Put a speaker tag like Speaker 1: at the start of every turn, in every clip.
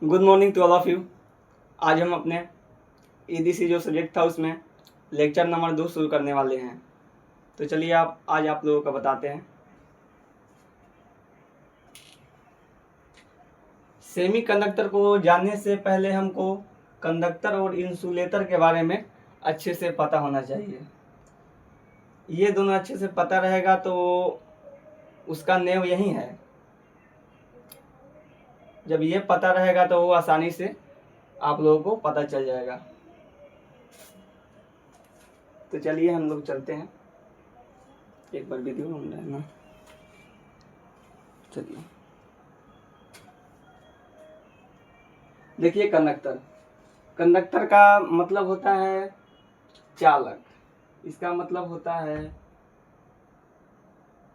Speaker 1: Good morning to all of you. आज हम अपने ईडीसी जो सब्जेक्ट था उसमें लेक्चर नंबर 2 शुरू करने वाले हैं। तो चलिए आज आप लोगों को बताते हैं। सेमी कंडक्टर को जानने से पहले हमको कंडक्टर और इंसुलेटर के बारे में अच्छे से पता होना चाहिए। ये दोनों अच्छे से पता रहेगा तो उसका नेव यही है। जब ये पता रहेगा तो वो आसानी से आप लोगों को पता चल जाएगा। तो चलिए हम लोग चलते हैं। एक बार वीडियो ऑन रहना। चलिए देखिए, कंडक्टर का मतलब होता है चालक। इसका मतलब होता है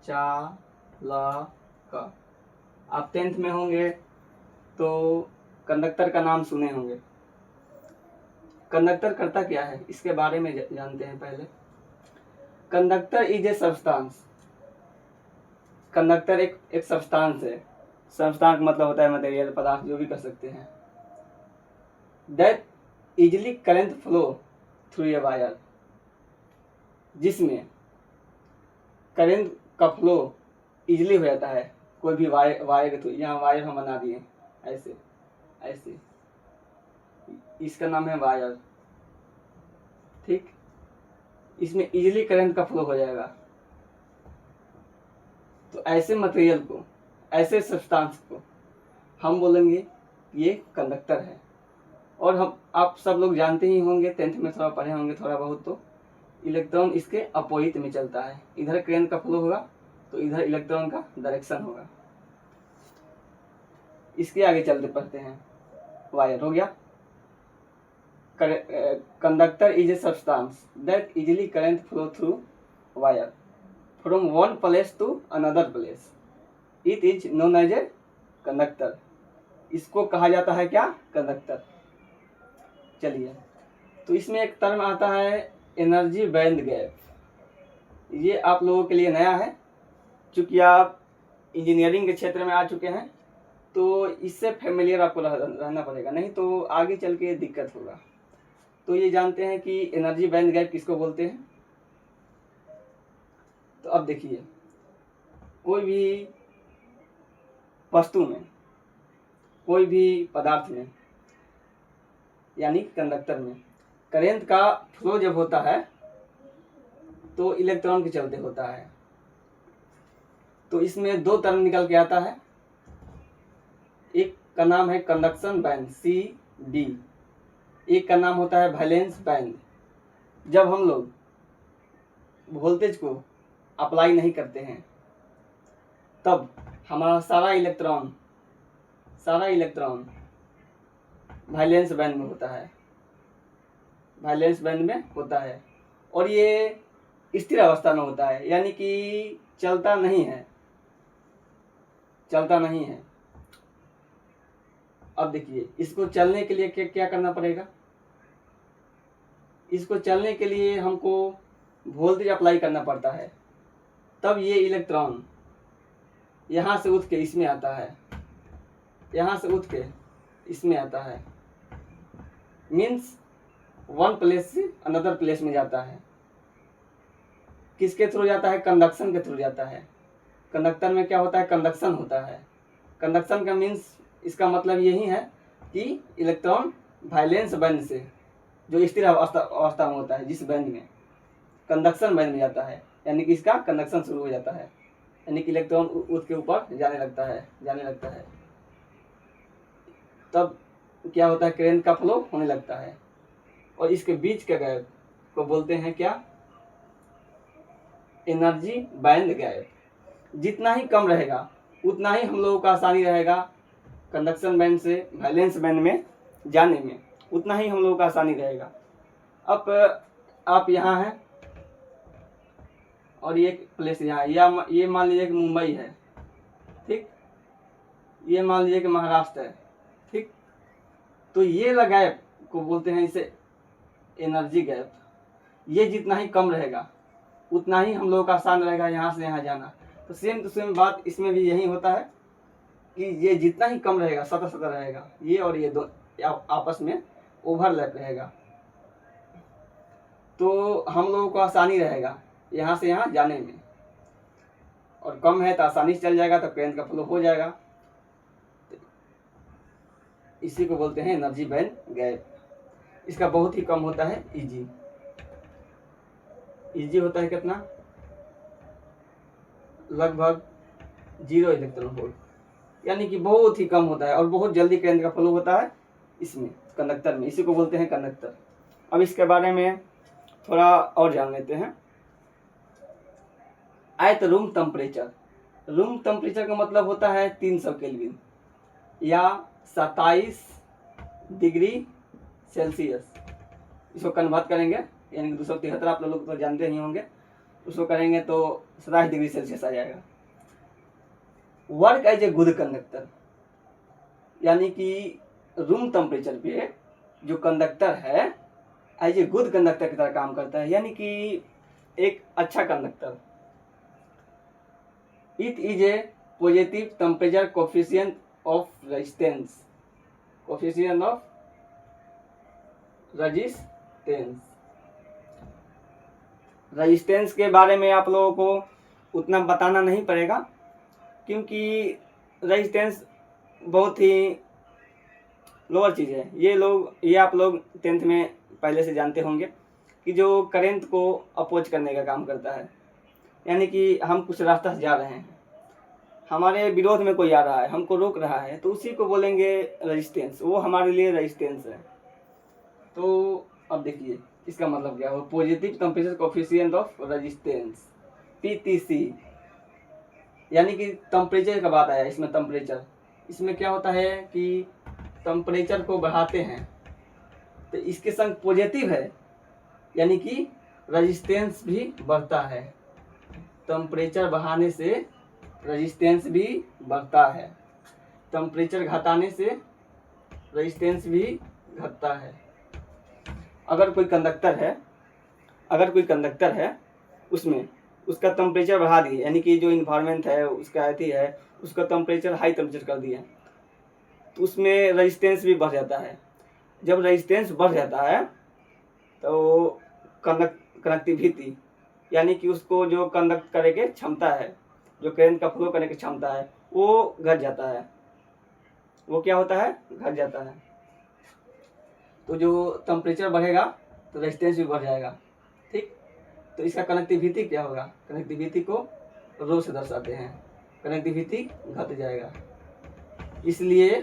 Speaker 1: चालक। आप 10th में होंगे तो कंडक्टर का नाम सुने होंगे। कंडक्टर करता क्या है इसके बारे में जानते हैं पहले। Conductor is a substance. Conductor एक सब्सटेंस है। सब्सटेंस मतलब होता है मटेरियल, पदार्थ, जो भी कर सकते हैं। That easily current flow through a wire, जिसमें करंट का फ्लो इजली हो जाता है। कोई भी वायर के थ्रू, यहाँ वायर हम बना दिए ऐसे ऐसे, इसका नाम है वायर। ठीक, इसमें इजीली करंट का फ्लो हो जाएगा। तो ऐसे मटेरियल को, ऐसे सब्सटेंस को हम बोलेंगे ये कंडक्टर है। और आप सब लोग जानते ही होंगे, 10th में थोड़ा पढ़े होंगे थोड़ा बहुत, तो इलेक्ट्रॉन इसके अपोजिट में चलता है। इधर करंट का फ्लो होगा तो इधर इलेक्ट्रॉन का डायरेक्शन होगा। इसके आगे चलते पढ़ते हैं। वायर हो गया। Conductor is a substance that easily current flow through wire from one place to another place. It is known as a conductor. इसको कहा जाता है क्या? कंडक्टर। चलिए, तो इसमें एक टर्म आता है एनर्जी बैंड गैप। ये आप लोगों के लिए नया है, चूंकि आप इंजीनियरिंग के क्षेत्र में आ चुके हैं तो इससे फेमिलियर आपको रहना पड़ेगा, नहीं तो आगे चल के दिक्कत होगा। तो ये जानते हैं कि एनर्जी बैंड गैप किसको बोलते हैं। तो अब देखिए, कोई भी वस्तु में, कोई भी पदार्थ में, यानी कंडक्टर में करंट का फ्लो जब होता है तो इलेक्ट्रॉन के चलते होता है। तो इसमें दो टर्म निकल के आता है। एक का नाम है कंडक्शन बैंड CD, एक का नाम होता है वैलेंस बैंड। जब हम लोग वोल्टेज को अप्लाई नहीं करते हैं तब हमारा सारा इलेक्ट्रॉन वैलेंस बैंड में होता है। वैलेंस बैंड में होता है और ये स्थिर अवस्था में होता है, यानी कि चलता नहीं है। अब देखिए, इसको चलने के लिए क्या करना पड़ेगा। इसको चलने के लिए हमको वोल्टेज अप्लाई करना पड़ता है, तब ये इलेक्ट्रॉन यहाँ से उठ के इसमें आता है, यहाँ से उठ के इसमें आता है। मीन्स वन प्लेस से अनदर प्लेस में जाता है। किसके थ्रू जाता है? कंडक्शन के थ्रू जाता है। कंडक्टर में क्या होता है? कंडक्शन होता है। कंडक्शन का मीन्स, इसका मतलब यही है कि इलेक्ट्रॉन वैलेंस बैंड से, जो स्थिर अवस्था में होता है, जिस बैंड में, कंडक्शन बैंड में जाता है, यानी कि इसका कंडक्शन शुरू हो जाता है, यानी कि इलेक्ट्रॉन उठ के ऊपर जाने लगता है। तब क्या होता है? करंट का फ्लो होने लगता है। और इसके बीच के गैप को बोलते हैं क्या? Energy band gap. जितना ही कम रहेगा उतना ही हम लोगों का आसानी रहेगा कंडक्शन बैंड से वैलेंस बैंड में जाने में, उतना ही हम लोगों का आसानी रहेगा। अब आप यहाँ हैं और ये प्लेस यहाँ, ये मान लीजिए कि मुंबई है, ठीक, ये मान लीजिए कि महाराष्ट्र है, ठीक। तो ये गैप को बोलते हैं इसे एनर्जी गैप। ये जितना ही कम रहेगा उतना ही हम लोगों का आसान रहेगा यहाँ से यहाँ जाना। तो सेम बात इसमें भी यही होता है। कि ये जितना ही कम रहेगा सतह सतह रहेगा, ये और ये दो आपस में ओवरलैप रहेगा, तो हम लोगों को आसानी रहेगा यहाँ से यहाँ जाने में। और कम है तो आसानी से चल जाएगा, तो करंट का फ्लो हो जाएगा। इसी को बोलते हैं एनर्जी बैंड गैप। इसका बहुत ही कम होता है ईजी। ईजी होता है कितना, लगभग 0 इलेक्ट्रॉन वोल्ट, यानी कि बहुत ही कम होता है और बहुत जल्दी करंट का फ्लो होता है इसमें, कंडक्टर में। इसी को बोलते हैं कंडक्टर। अब इसके बारे में थोड़ा और जान लेते हैं। At room temperature, room temperature का मतलब होता है 300 केल्विन या 27 डिग्री सेल्सियस। इसको कन्वर्ट करेंगे यानी कि 273 आप लोग तो जानते ही होंगे, उसको करेंगे तो 27 डिग्री सेल्सियस आ जाएगा। Work as a good conductor, यानी कि रूम टेम्परेचर पे जो कंडक्टर है एज ए गुड कंडक्टर की तरह काम करता है, यानी कि एक अच्छा conductor. It is A positive temperature coefficient of resistance, coefficient of resistance. Resistance के बारे में आप लोगों को उतना बताना नहीं पड़ेगा, क्योंकि रेजिस्टेंस बहुत ही लोअर चीज़ है। ये आप लोग 10th में पहले से जानते होंगे कि जो करंट को अपोज करने का काम करता है, यानी कि हम कुछ रास्ता से जा रहे हैं, हमारे विरोध में कोई आ रहा है, हमको रोक रहा है, तो उसी को बोलेंगे रेजिस्टेंस। वो हमारे लिए रेजिस्टेंस है। तो अब देखिए इसका मतलब क्या हो, positive temperature coefficient of resistance, PTC, यानी कि टेम्परेचर का बात आया इसमें। टेम्परेचर इसमें क्या होता है कि टेम्परेचर को बढ़ाते हैं तो इसके संग पॉजिटिव है, यानी कि रेजिस्टेंस भी बढ़ता है। टेम्परेचर बढ़ाने से रेजिस्टेंस भी बढ़ता है, टेम्परेचर घटाने से रेजिस्टेंस भी घटता है। अगर कोई कंडक्टर है उसमें उसका टेम्परेचर बढ़ा दिए, यानी कि जो इन्वायरमेंट है उसका अथी है, उसका टेम्परेचर हाई टेम्परेचर कर दिया, तो उसमें रेजिस्टेंस भी बढ़ जाता है। जब रेजिस्टेंस बढ़ जाता है तो कनेक्टिविटी, यानी कि उसको जो कंडक्ट करने की क्षमता है, जो करंट का फ्लो करने की क्षमता है, वो घट जाता है। वो क्या होता है, घट जाता है। तो जो टेम्परेचर बढ़ेगा तो रेजिस्टेंस भी बढ़ जाएगा, ठीक। तो इसका कनेक्टिविटी क्या होगा, कनेक्टिविटी को रो से दर्शाते हैं, कनेक्टिविटी घट जाएगा। इसलिए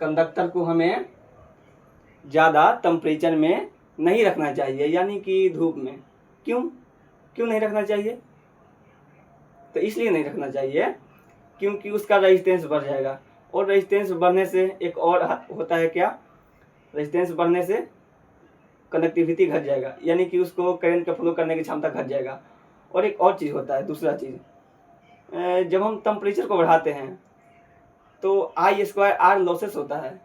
Speaker 1: कंडक्टर को हमें ज़्यादा टेम्परेचर में नहीं रखना चाहिए, यानी कि धूप में। क्यों नहीं रखना चाहिए, तो इसलिए नहीं रखना चाहिए क्योंकि उसका रेजिस्टेंस बढ़ जाएगा, और रेजिस्टेंस बढ़ने से एक और होता है क्या, रेजिस्टेंस बढ़ने से कनेक्टिविटी घट जाएगा, यानी कि उसको करंट का फ्लो करने की क्षमता घट जाएगा। और एक और चीज़ होता है, दूसरा चीज़, जब हम टेम्परेचर को बढ़ाते हैं तो I²R लॉसेस होता है,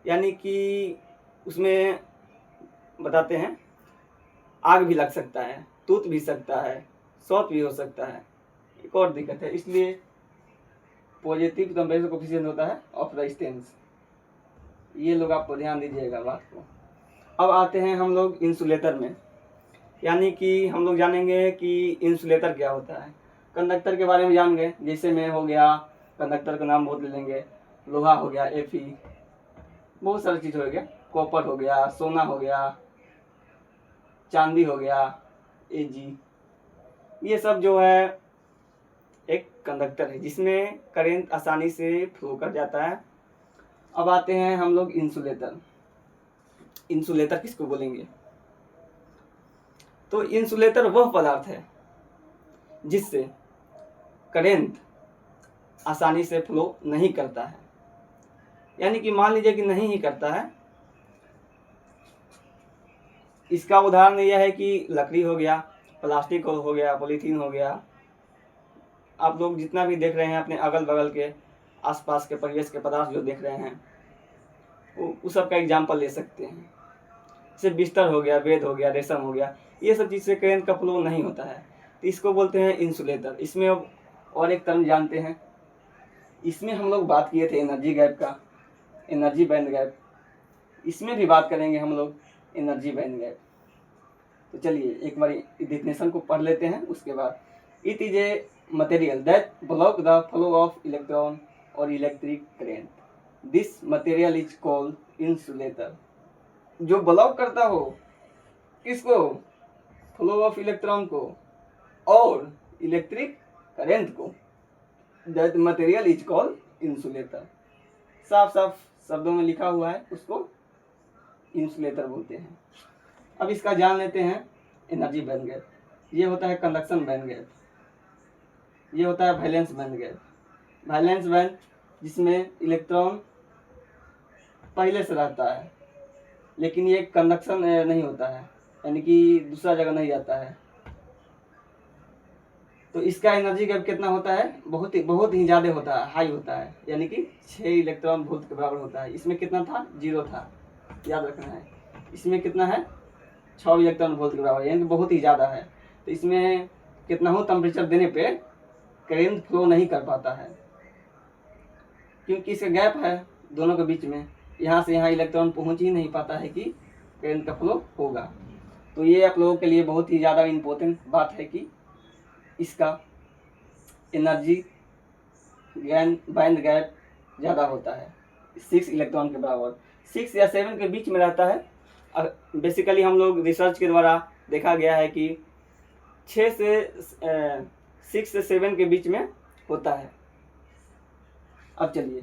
Speaker 1: यानी कि उसमें बताते हैं आग भी लग सकता है, टूट भी सकता है, शॉर्ट भी हो सकता है, एक और दिक्कत है। इसलिए पॉजिटिव टेम्परेचर कोफिशिएंट होता है ऑफ रेजिस्टेंस। ये लोग आपको ध्यान दीजिएगा बात को। अब आते हैं हम लोग इंसुलेटर में, यानी कि हम लोग जानेंगे कि इंसुलेटर क्या होता है। कंडक्टर के बारे में जान गए, जैसे में हो गया, कंडक्टर का नाम बहुत ले लेंगे, लोहा हो गया Fe, बहुत सारी चीज़ हो गया, कॉपर हो गया, सोना हो गया, चांदी हो गया, Ag, ये सब जो है एक कंडक्टर है जिसमें करंट आसानी से फ्लो कर जाता है। अब आते हैं हम लोग इंसुलेटर। इंसुलेटर किसको बोलेंगे, तो इंसुलेटर वह पदार्थ है जिससे करंट आसानी से फ्लो नहीं करता है, यानी कि मान लीजिए कि नहीं ही करता है। इसका उदाहरण यह है कि लकड़ी हो गया, प्लास्टिक हो गया, पॉलीथीन हो गया। आप लोग जितना भी देख रहे हैं अपने अगल बगल के आसपास के परिवेश के पदार्थ जो देख रहे हैं, उस सब का एग्जाम्पल ले सकते हैं। जैसे बिस्तर हो गया, बेड हो गया, रेशम हो गया, ये सब चीज़ से करंट का फ्लो नहीं होता है, तो इसको बोलते हैं इंसुलेटर। इसमें अब और एक टर्म जानते हैं, इसमें हम लोग बात किए थे एनर्जी गैप का, एनर्जी बैंड गैप। इसमें भी बात करेंगे हम लोग एनर्जी बैंड गैप। तो चलिए एक बार डेफिनेशन को पढ़ लेते हैं, उसके बाद it is a material that block the flow of electron और electric current. This material is called insulator. जो ब्लॉक करता हो किसको, फ्लो ऑफ इलेक्ट्रॉन को और इलेक्ट्रिक करेंट को, that material is called insulator. साफ साफ शब्दों में लिखा हुआ है, उसको इंसुलेटर बोलते हैं। अब इसका जान लेते हैं एनर्जी बैंड गैप। ये होता है कंडक्शन बैंड गैप, ये होता है valence band gap. Valence band जिसमें इलेक्ट्रॉन पहले से रहता है, लेकिन ये कंडक्शन नहीं होता है, यानी कि दूसरा जगह नहीं जाता है। तो इसका एनर्जी गैप कितना होता है, बहुत ही ज़्यादा होता है, हाई होता है, यानी कि 6 इलेक्ट्रॉन वोल्ट के बराबर होता है। इसमें कितना था, 0 था, याद रखना है। इसमें कितना है, 6 इलेक्ट्रॉन वोल्ट के बराबर, यानी कि बहुत ही ज़्यादा है। तो इसमें कितना हो टेम्परेचर देने पे करेंट फ्लो नहीं कर पाता है, क्योंकि इसका गैप है दोनों के बीच में, यहाँ से यहाँ इलेक्ट्रॉन पहुँच ही नहीं पाता है कि करेंट का फ्लो होगा। तो ये आप लोगों के लिए बहुत ही ज़्यादा इम्पोर्टेंट बात है कि इसका एनर्जी बैंड गैप ज़्यादा होता है, 6 इलेक्ट्रॉन के बराबर, 6 या 7 के बीच में रहता है। बेसिकली हम लोग रिसर्च के द्वारा देखा गया है कि 6 से 7 के बीच में होता है। अब चलिए,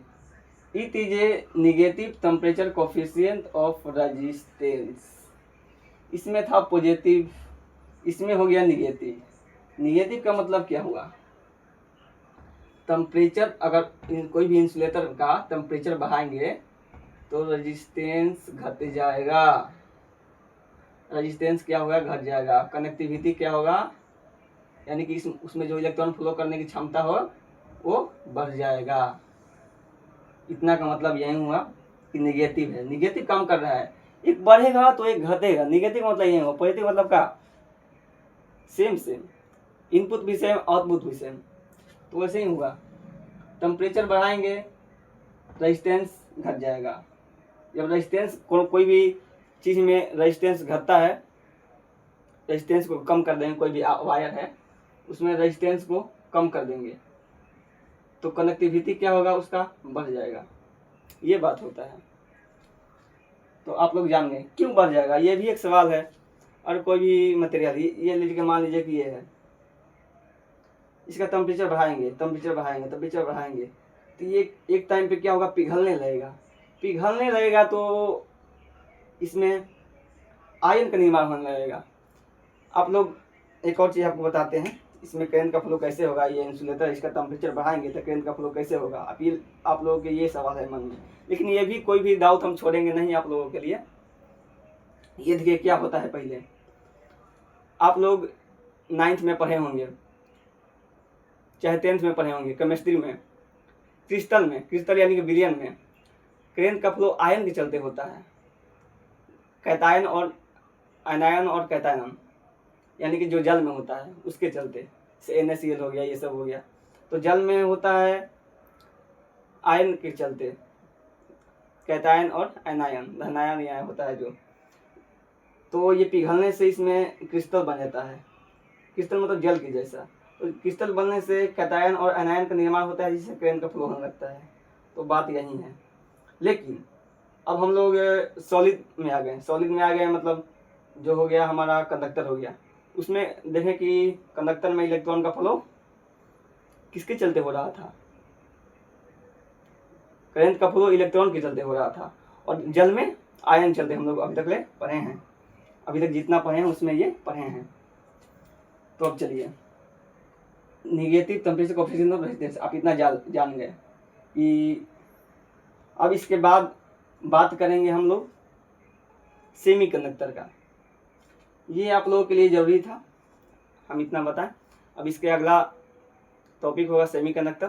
Speaker 1: it is A negative temperature coefficient of resistance. इसमें था पॉजिटिव, इसमें हो गया निगेटिव। निगेटिव का मतलब क्या हुआ, टेम्परेचर अगर कोई भी इंसुलेटर का टेम्परेचर बढ़ाएंगे तो रेजिस्टेंस घट जाएगा। रेजिस्टेंस क्या होगा, घट जाएगा। कनेक्टिविटी क्या होगा, यानी कि उसमें जो इलेक्ट्रॉन फ्लो करने की क्षमता हो वो बढ़ जाएगा। इतना का मतलब यही हुआ कि निगेटिव है, निगेटिव काम कर रहा है। एक बढ़ेगा तो एक घटेगा, निगेटिव मतलब यही हुआ। पॉजिटिव मतलब क्या, सेम सेम, इनपुट भी सेम आउटपुट भी सेम। तो वैसे ही हुआ, टेम्परेचर बढ़ाएंगे रेजिस्टेंस घट जाएगा। जब रेजिस्टेंस कोई भी चीज़ में रेजिस्टेंस घटता है, रेजिस्टेंस को कम कर देंगे, कोई भी वायर है उसमें रेजिस्टेंस को कम कर देंगे तो कनेक्टिविटी क्या होगा, उसका बढ़ जाएगा। ये बात होता है। तो आप लोग जान गए क्यों बढ़ जाएगा, ये भी एक सवाल है। और कोई भी मटेरियल, ये लीजिए, मान लीजिए कि ये है, इसका टेम्परेचर बढ़ाएंगे तो ये एक टाइम पे क्या होगा, पिघलने लगेगा तो इसमें आयन का निर्माण होने लगेगा। आप लोग एक और चीज़ आपको बताते हैं, इसमें करंट का फ्लो कैसे होगा। ये इंसुलेटर, इसका टेम्परेचर बढ़ाएंगे तो करंट का फ्लो कैसे होगा। आप लोगों के ये सवाल है मन में, लेकिन ये भी कोई भी डाउट हम छोड़ेंगे नहीं आप लोगों के लिए। ये देखिए क्या होता है। पहले आप लोग 9th में पढ़े होंगे, चाहे 10th में पढ़े होंगे, केमिस्ट्री में, क्रिस्टल यानी कि विलयन में करंट का फ्लो आयन के चलते होता है। कैटायन और आयनायन और कैटायन, यानी कि जो जल में होता है उसके चलते, से NaCl हो गया, ये सब हो गया। तो जल में होता है आयन के चलते, कैटायन और एनायन, धनायन यहाँ होता है जो। तो ये पिघलने से इसमें क्रिस्टल बन जाता है। क्रिस्टल मतलब जल की जैसा। तो क्रिस्टल बनने से कैटायन और एनायन का निर्माण होता है, जिससे करंट का फ्लो होने लगता है। तो बात यही है। लेकिन अब हम लोग सॉलिड में आ गए, मतलब जो हो गया हमारा कंडक्टर हो गया। उसमें देखें कि कंडक्टर में इलेक्ट्रॉन का फ्लो किसके चलते हो रहा था, करंट का फ्लो इलेक्ट्रॉन के चलते हो रहा था। और जल में आयन चलते, हम लोग अभी तक ले पढ़े हैं, अभी तक जितना पढ़े हैं उसमें ये पढ़े हैं। तो अब चलिए, negative temperature coefficient of resistance आप इतना जान गए कि अब इसके बाद बात करेंगे हम लोग सेमीकंडक्टर का। ये आप लोगों के लिए ज़रूरी था, हम इतना बताएं। अब इसके अगला टॉपिक होगा सेमीकंडक्टर।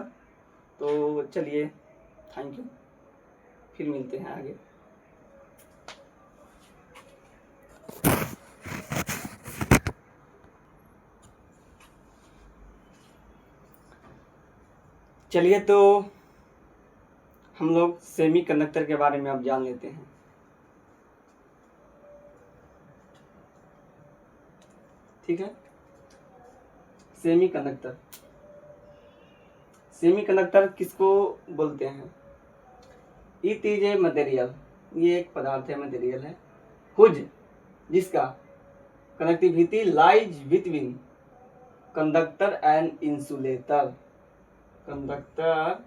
Speaker 1: तो चलिए, थैंक यू, फिर मिलते हैं आगे। चलिए, तो हम लोग सेमीकंडक्टर के बारे में अब जान लेते हैं। ठीक है, सेमीकंडक्टर। सेमीकंडक्टर किसको बोलते हैं? इट इज ए मटेरियल, ये एक पदार्थ है, मटेरियल है, हुज, जिसका connectivity lies between conductor and insulator, conductor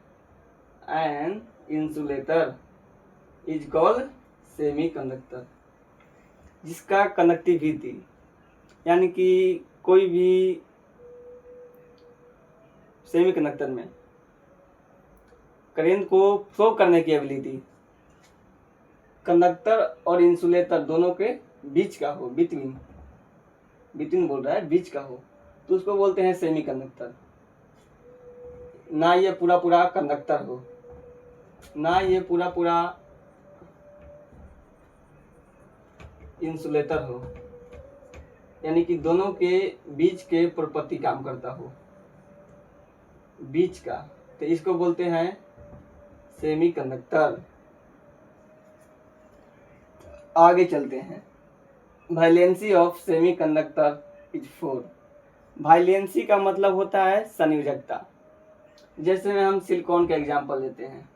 Speaker 1: and insulator is called semiconductor. जिसका कनेक्टिविटी यानी कि कोई भी सेमीकंडक्टर में करेंट को फ्लो करने की एबिलिटी कंडक्टर और इंसुलेटर दोनों के बीच का हो, बिटवीन, बिटवीन बोल रहा है, बीच का हो, तो उसको बोलते हैं सेमीकंडक्टर। ना ये पूरा पूरा कंडक्टर हो, ना ये पूरा पूरा इंसुलेटर हो, यानी कि दोनों के बीच के प्रॉपर्टी काम करता हो, बीच का, तो इसको बोलते हैं सेमीकंडक्टर। आगे चलते हैं। Valency of semiconductor is 4। Valency का मतलब होता है संयोजकता। जैसे में हम सिलिकॉन का एग्जांपल लेते हैं,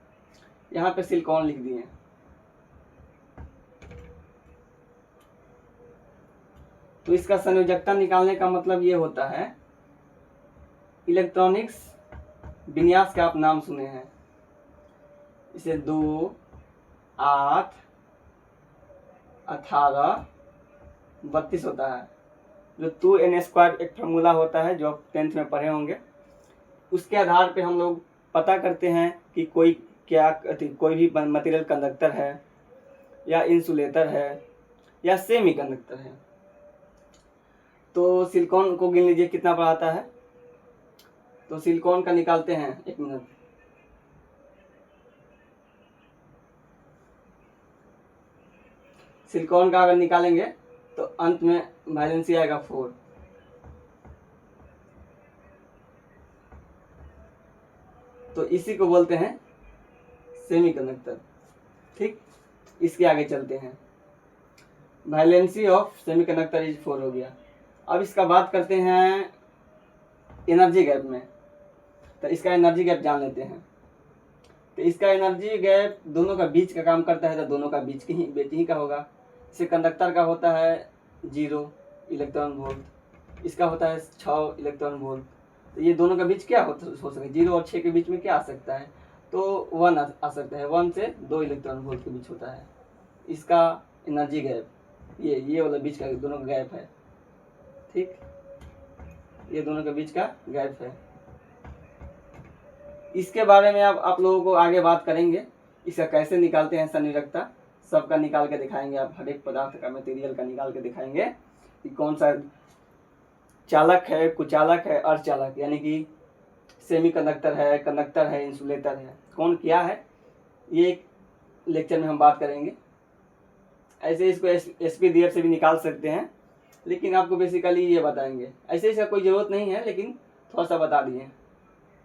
Speaker 1: यहाँ पे सिलिकॉन लिख दिए, तो इसका संयोजकता निकालने का मतलब ये होता है, इलेक्ट्रॉनिक्स विन्यास का आप नाम सुने हैं, इसे 2, 8, 18, 32 होता है। जो 2n² एक फार्मूला होता है जो आप 10th में पढ़े होंगे, उसके आधार पे हम लोग पता करते हैं कि कोई भी मटेरियल कंडक्टर है या इंसुलेटर है या सेमीकंडक्टर है। तो सिलिकॉन को गिन लीजिए कितना बड़ा आता है, तो सिलिकॉन का निकालते हैं, 1 मिनट। सिलिकॉन का अगर निकालेंगे तो अंत में वैलेंसी आएगा 4। तो इसी को बोलते हैं सेमीकंडक्टर। ठीक, इसके आगे चलते हैं। वैलेंसी ऑफ सेमीकंडक्टर इज 4 हो गया। अब इसका बात करते हैं एनर्जी गैप में, तो इसका एनर्जी गैप जान लेते हैं। तो इसका एनर्जी गैप दोनों का बीच का काम करता है, तो दोनों का बीच ही का होगा। इसे कंडक्टर का होता है 0 इलेक्ट्रॉन वोल्ट, इसका होता है 6 इलेक्ट्रॉन वोल्ट। तो ये दोनों का बीच क्या हो सकता है, 0 और 6 के बीच में क्या आ सकता है, तो 1 आ सकता है। 1 से 2 इलेक्ट्रॉन वोल्ट के बीच होता है इसका एनर्जी गैप। ये वाला बीच का दोनों का गैप है। ठीक, ये दोनों के बीच का गैप है। इसके बारे में अब आप लोगों को आगे बात करेंगे, इसका कैसे निकालते हैं संयोजकता, सबका निकाल के दिखाएंगे। आप हर एक पदार्थ का, मटेरियल का निकाल के दिखाएंगे कि कौन सा चालक है, कुचालक है, अर्धचालक, यानी कि सेमीकंडक्टर है, कंडक्टर है, इंसुलेटर है, कौन क्या है, ये एक लेक्चर में हम बात करेंगे। ऐसे इसको एसपी दियर से भी निकाल सकते हैं, लेकिन आपको बेसिकली ये बताएंगे। ऐसे इसका कोई ज़रूरत नहीं है, लेकिन थोड़ा सा बता दिए।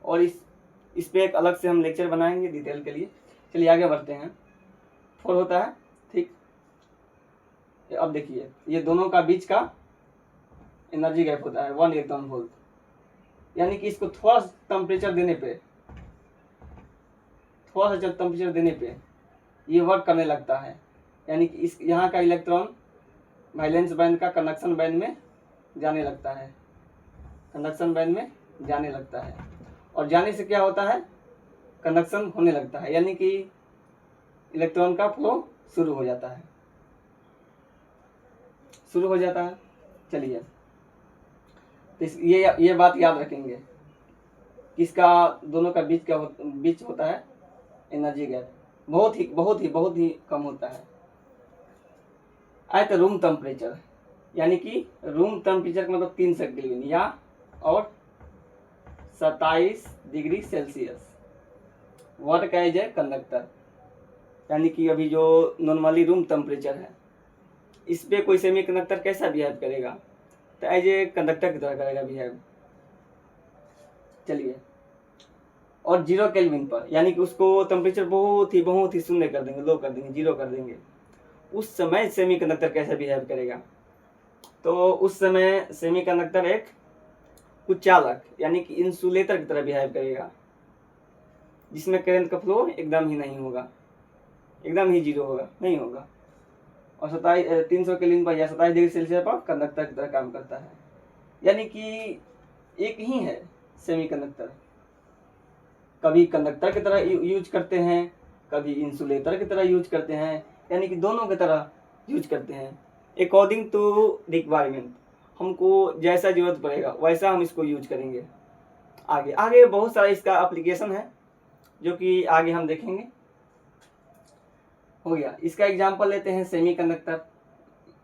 Speaker 1: और इस पे एक अलग से हम लेक्चर बनाएंगे डिटेल के लिए। चलिए आगे बढ़ते हैं। 4 होता है। ठीक, अब देखिए, ये दोनों का बीच का एनर्जी गैप होता है 1 इलेक्ट्रॉन वोल्ट, यानी कि इसको थोड़ा सा टेम्परेचर देने पे ये वर्क करने लगता है। यानी कि इस यहाँ का इलेक्ट्रॉन वैलेंस बैंड का कंडक्शन बैंड में जाने लगता है, कंडक्शन बैंड में जाने लगता है, और जाने से क्या होता है, कंडक्शन होने लगता है, यानी कि इलेक्ट्रॉन का फ्लो शुरू हो जाता है। चलिए, तो ये बात याद रखेंगे, किसका दोनों का बीच होता है एनर्जी गैप, बहुत ही कम होता है। एट रूम टेम्परेचर, यानी कि रूम टेम्परेचर का मतलब 300 केल्विन या और 27 degree Celsius, work as a conductor. यानी कि अभी जो नॉर्मली रूम टेम्परेचर है, इस पे कोई सेमीकंडक्टर कैसा बिहेव करेगा, तो एज ए कंडक्टर की तरह करेगा बिहेव। चलिए और 0 केल्विन पर, यानी कि उसको टेम्परेचर बहुत ही शून्य कर देंगे, लो कर देंगे, 0 कर देंगे, उस समय सेमीकंडक्टर कैसे बिहेव करेगा? तो उस समय सेमीकंडक्टर एक कुचालक यानी कि इंसुलेटर की तरह बिहेव करेगा, जिसमें करंट का फ्लो एकदम ही नहीं होगा, एकदम ही 0 होगा, नहीं होगा। और 300 केल्विन पर या 27 डिग्री सेल्सियस पर कंडक्टर की तरह काम करता है। यानी कि एक ही है सेमीकंडक्टर, कभी कंडक्टर की तरह यूज करते हैं, कभी इंसुलेटर की तरह यूज करते हैं, यानी कि दोनों की तरह यूज करते हैं। अकॉर्डिंग टू रिक्वायरमेंट, हमको जैसा जरूरत पड़ेगा वैसा हम इसको यूज करेंगे। आगे आगे बहुत सारा इसका एप्लीकेशन है जो कि आगे हम देखेंगे। हो गया, इसका एग्जांपल लेते हैं, सेमीकंडक्टर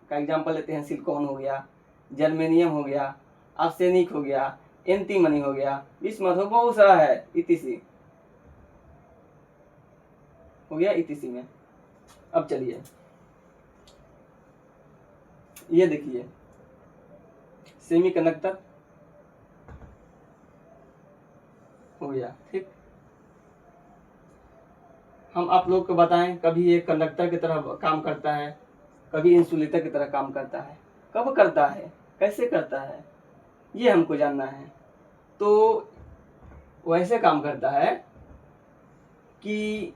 Speaker 1: का एग्जांपल लेते हैं, सिलिकॉन हो गया, जर्मेनियम हो गया, आर्सेनिक हो गया, एंटीमनी हो गया, बिस्मथ हो, बहुत सारा है, इतिसी हो गया, इतिसी में। अब चलिए ये देखिए सेमीकंडक्टर हो गया, ठीक। हम आप लोग को बताएं, कभी ये कंडक्टर की तरह काम करता है, कभी इंसुलेटर की तरह काम करता है, कब करता है, कैसे करता है, ये हमको जानना है। तो वैसे काम करता है कि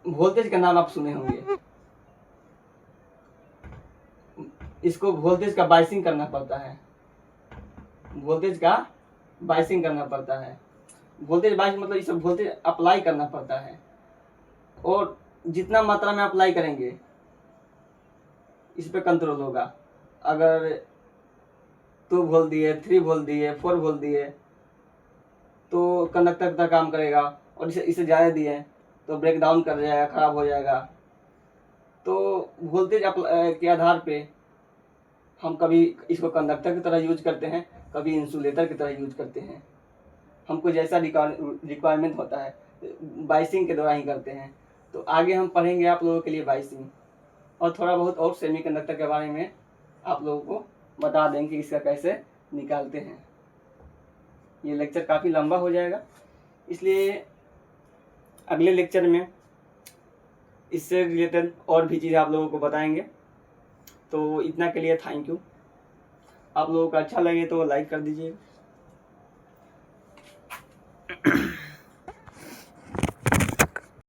Speaker 1: वोल्टेज का नाम आप सुने होंगे, इसको वोल्टेज का बाइसिंग करना पड़ता है, वोल्टेज का बाइसिंग करना पड़ता है। वोल्टेज बाइस मतलब इस वोल्टेज अप्लाई करना पड़ता है, और जितना मात्रा में अप्लाई करेंगे इस पे कंट्रोल होगा। अगर 2 वोल्ट दिए, 3 वोल्ट दिए, 4 वोल्ट दिए तो कंडक्टर का काम करेगा, और इसे ज़्यादा दिए तो ब्रेक डाउन कर जाएगा, खराब हो जाएगा। तो वोल्टेज के आधार पे हम कभी इसको कंडक्टर की तरह यूज करते हैं, कभी इंसुलेटर की तरह यूज करते हैं। हमको जैसा रिक्वायरमेंट होता है बाइसिंग के द्वारा ही करते हैं। तो आगे हम पढ़ेंगे आप लोगों के लिए बाइसिंग, और थोड़ा बहुत और सेमीकंडक्टर के बारे में आप लोगों को बता देंगे कि इसका कैसे निकालते हैं। ये लेक्चर काफ़ी लंबा हो जाएगा, इसलिए अगले लेक्चर में इससे रिलेटेड और भी चीज़ें आप लोगों को बताएंगे। तो इतना के लिए थैंक यू। आप लोगों को अच्छा लगे तो लाइक कर दीजिए।